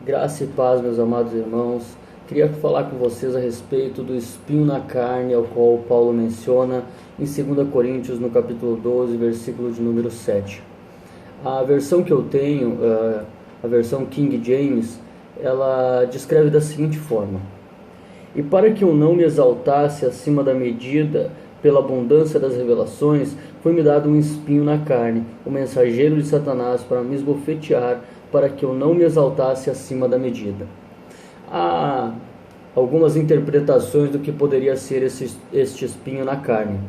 Graça e paz, meus amados irmãos. Queria falar com vocês a respeito do espinho na carne, ao qual Paulo menciona em 2 Coríntios, no capítulo 12, versículo de número 7. A versão que eu tenho, a versão King James, ela descreve da seguinte forma: E para que eu não me exaltasse acima da medida, pela abundância das revelações, foi-me dado um espinho na carne, o mensageiro de Satanás, para me esbofetear, para que eu não me exaltasse acima da medida. Há algumas interpretações do que poderia ser este espinho na carne.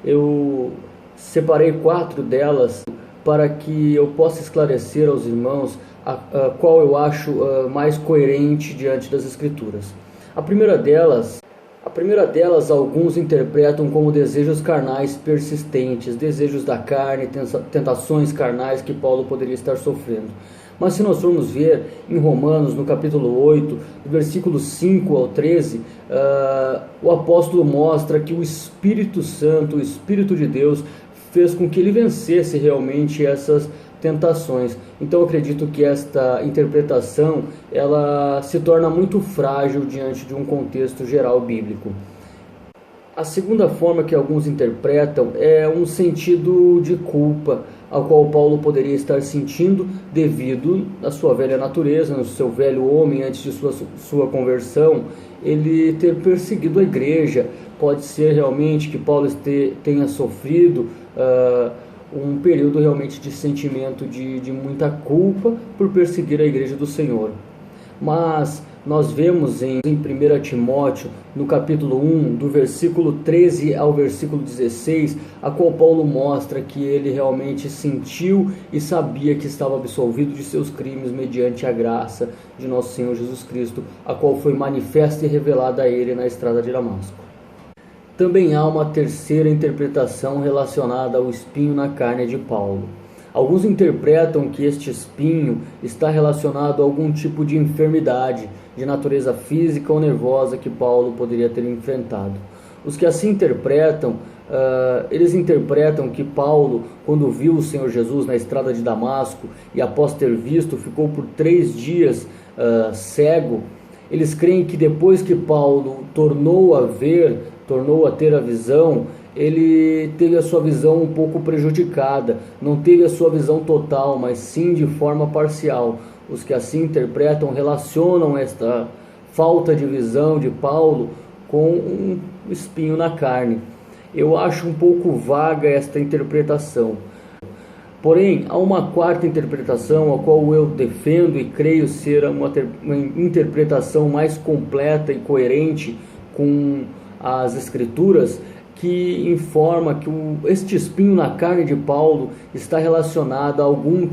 Eu separei 4 delas para que eu possa esclarecer aos irmãos a qual eu acho mais coerente diante das Escrituras. A primeira delas, alguns interpretam como desejos carnais persistentes, desejos da carne, tentações carnais que Paulo poderia estar sofrendo. Mas se nós formos ver em Romanos, no capítulo 8, do versículo 5 ao 13, o apóstolo mostra que o Espírito Santo, o Espírito de Deus, fez com que ele vencesse realmente essas tentações. Então eu acredito que esta interpretação ela se torna muito frágil diante de um contexto geral bíblico. A segunda forma que alguns interpretam é um sentido de culpa, ao qual Paulo poderia estar sentindo devido à sua velha natureza, no seu velho homem antes de sua conversão, ele ter perseguido a igreja. Pode ser realmente que Paulo tenha sofrido um período realmente de sentimento de muita culpa por perseguir a igreja do Senhor. Mas nós vemos em 1 Timóteo, no capítulo 1, do versículo 13 ao versículo 16, a qual Paulo mostra que ele realmente sentiu e sabia que estava absolvido de seus crimes mediante a graça de nosso Senhor Jesus Cristo, a qual foi manifesta e revelada a ele na estrada de Damasco. Também há uma terceira interpretação relacionada ao espinho na carne de Paulo. Alguns interpretam que este espinho está relacionado a algum tipo de enfermidade, de natureza física ou nervosa que Paulo poderia ter enfrentado. Os que assim interpretam, eles interpretam que Paulo, quando viu o Senhor Jesus na estrada de Damasco e após ter visto, ficou por 3 dias cego. Eles creem que depois que Paulo tornou a ter a visão, ele teve a sua visão um pouco prejudicada, não teve a sua visão total, mas sim de forma parcial. Os que assim interpretam relacionam esta falta de visão de Paulo com um espinho na carne. Eu acho um pouco vaga esta interpretação. Porém, há uma quarta interpretação, a qual eu defendo e creio ser uma interpretação mais completa e coerente com as Escrituras, que informa que este espinho na carne de Paulo está relacionado a algum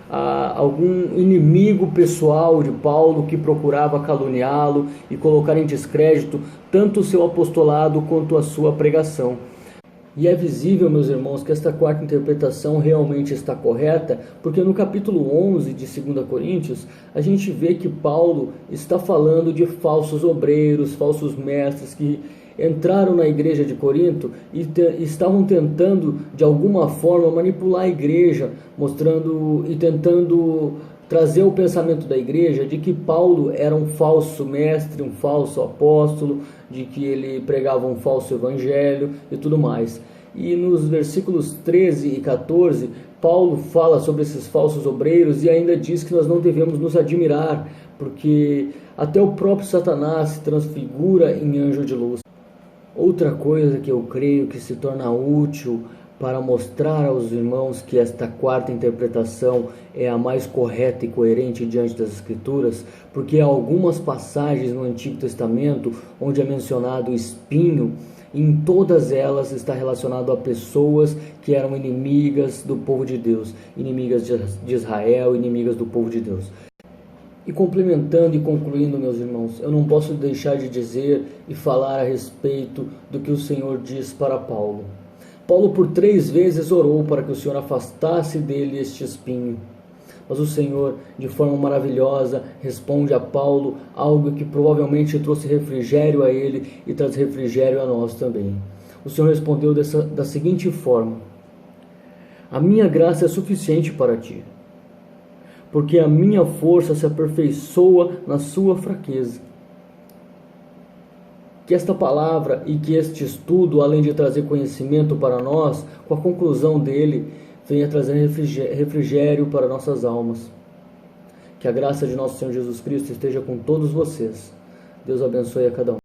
algum inimigo pessoal de Paulo que procurava caluniá-lo e colocar em descrédito tanto o seu apostolado quanto a sua pregação. E é visível, meus irmãos, que esta quarta interpretação realmente está correta, porque no capítulo 11 de 2 Coríntios, a gente vê que Paulo está falando de falsos obreiros, falsos mestres que entraram na igreja de Corinto e estavam tentando, de alguma forma, manipular a igreja, mostrando e tentando trazer o pensamento da igreja de que Paulo era um falso mestre, um falso apóstolo, de que ele pregava um falso evangelho e tudo mais. E nos versículos 13 e 14, Paulo fala sobre esses falsos obreiros e ainda diz que nós não devemos nos admirar, porque até o próprio Satanás se transfigura em anjo de luz. Outra coisa que eu creio que se torna útil para mostrar aos irmãos que esta quarta interpretação é a mais correta e coerente diante das Escrituras, porque há algumas passagens no Antigo Testamento onde é mencionado o espinho, e em todas elas está relacionado a pessoas que eram inimigas do povo de Deus, inimigas de Israel, inimigas do povo de Deus. E complementando e concluindo, meus irmãos, eu não posso deixar de dizer e falar a respeito do que o Senhor diz para Paulo. Paulo por 3 vezes orou para que o Senhor afastasse dele este espinho. Mas o Senhor, de forma maravilhosa, responde a Paulo algo que provavelmente trouxe refrigério a ele e traz refrigério a nós também. O Senhor respondeu da seguinte forma: A minha graça é suficiente para ti, porque a minha força se aperfeiçoa na sua fraqueza. Que esta palavra e que este estudo, além de trazer conhecimento para nós, com a conclusão dele, venha trazer refrigério para nossas almas. Que a graça de nosso Senhor Jesus Cristo esteja com todos vocês. Deus abençoe a cada um.